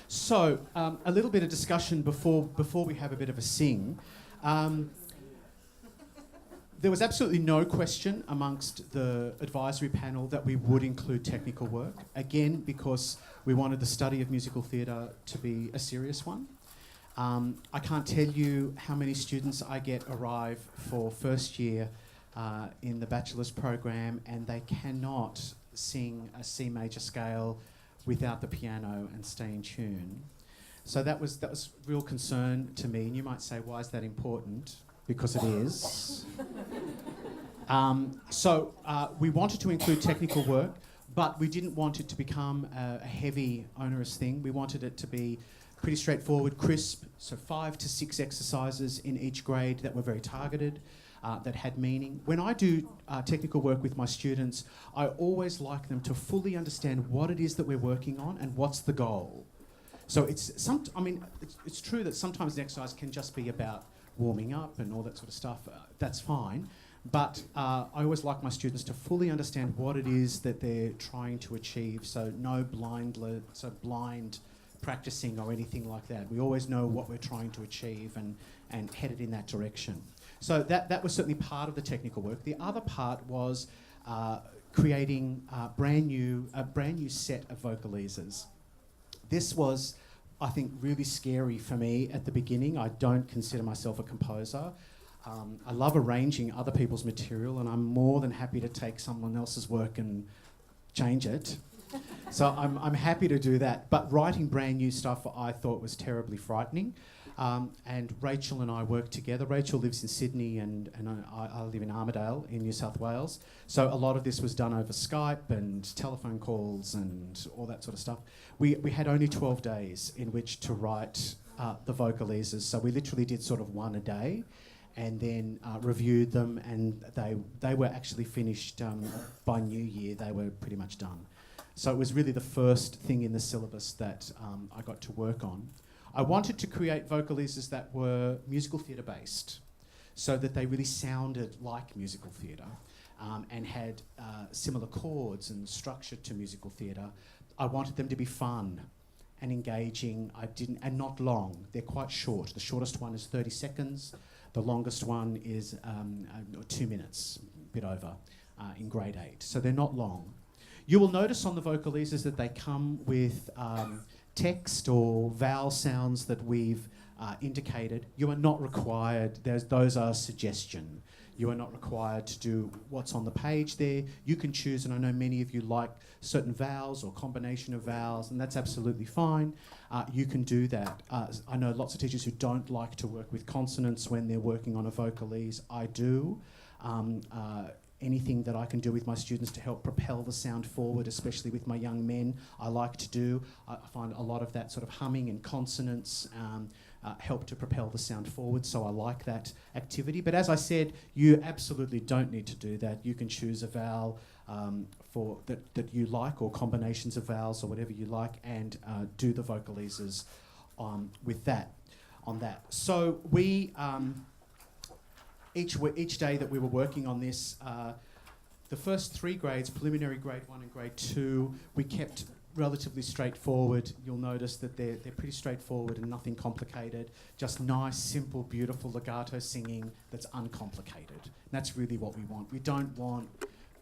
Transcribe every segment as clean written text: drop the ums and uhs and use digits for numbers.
So, a little bit of discussion before we have a bit of a sing. There was absolutely no question amongst the advisory panel that we would include technical work, again, because we wanted the study of musical theatre to be a serious one. I can't tell you how many students I get arrive for first year in the bachelor's program and they cannot sing a C major scale without the piano and stay in tune. So that was real concern to me, and you might say, why is that important? Because it is. So we wanted to include technical work, but we didn't want it to become a heavy, onerous thing. We wanted it to be pretty straightforward, crisp, so 5 to 6 exercises in each grade that were very targeted, that had meaning. When I do technical work with my students, I always like them to fully understand what it is that we're working on and what's the goal. So it's true that sometimes an exercise can just be about warming up and all that sort of stuff. That's fine. But I always like my students to fully understand what it is that they're trying to achieve. So no blind practicing or anything like that. We always know what we're trying to achieve and headed in that direction. So that was certainly part of the technical work. The other part was creating a brand new set of vocalisers. This was, I think, really scary for me at the beginning. I don't consider myself a composer. I love arranging other people's material, and I'm more than happy to take someone else's work and change it. So I'm happy to do that. But writing brand new stuff I thought was terribly frightening. And Rachel and I work together. Rachel lives in Sydney and I live in Armidale in New South Wales. So a lot of this was done over Skype and telephone calls and all that sort of stuff. We had only 12 days in which to write the vocalisers. So we literally did sort of one a day and then reviewed them, and they were actually finished by New Year. They were pretty much done. So it was really the first thing in the syllabus that I got to work on. I wanted to create vocalisers that were musical theatre based, so that they really sounded like musical theatre and had similar chords and structure to musical theatre. I wanted them to be fun and engaging. And not long. They're quite short. The shortest one is 30 seconds. The longest one is 2 minutes, a bit over, in grade 8. So they're not long. You will notice on the vocalisers that they come with text or vowel sounds that we've indicated. You are not required, those are suggestion. You are not required to do what's on the page there. You can choose, and I know many of you like certain vowels or combination of vowels, and that's absolutely fine. You can do that. I know lots of teachers who don't like to work with consonants when they're working on a vocalise. I do. Anything that I can do with my students to help propel the sound forward, especially with my young men, I like to do. I find a lot of that sort of humming and consonants help to propel the sound forward, so I like that activity. But as I said, you absolutely don't need to do that. You can choose a vowel that you like, or combinations of vowels or whatever you like, and do the vocalisers with that. So we... Each day that we were working on this, the first 3 grades, preliminary grade 1 and grade 2, we kept relatively straightforward. You'll notice that they're pretty straightforward and nothing complicated. Just nice, simple, beautiful legato singing that's uncomplicated. And that's really what we want. We don't want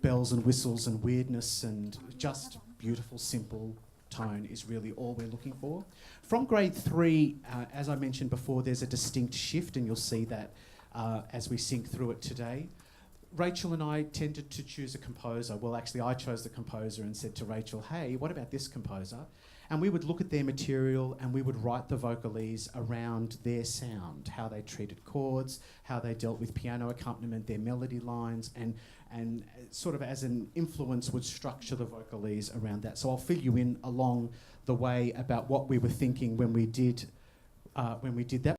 bells and whistles and weirdness, and just beautiful, simple tone is really all we're looking for. From grade 3, as I mentioned before, there's a distinct shift, and you'll see that as we sing through it today. Rachel and I tended to choose a composer. Well, actually, I chose the composer and said to Rachel, hey, what about this composer? And we would look at their material and we would write the vocalise around their sound, how they treated chords, how they dealt with piano accompaniment, their melody lines, and sort of as an influence would structure the vocalise around that. So I'll fill you in along the way about what we were thinking when we did that.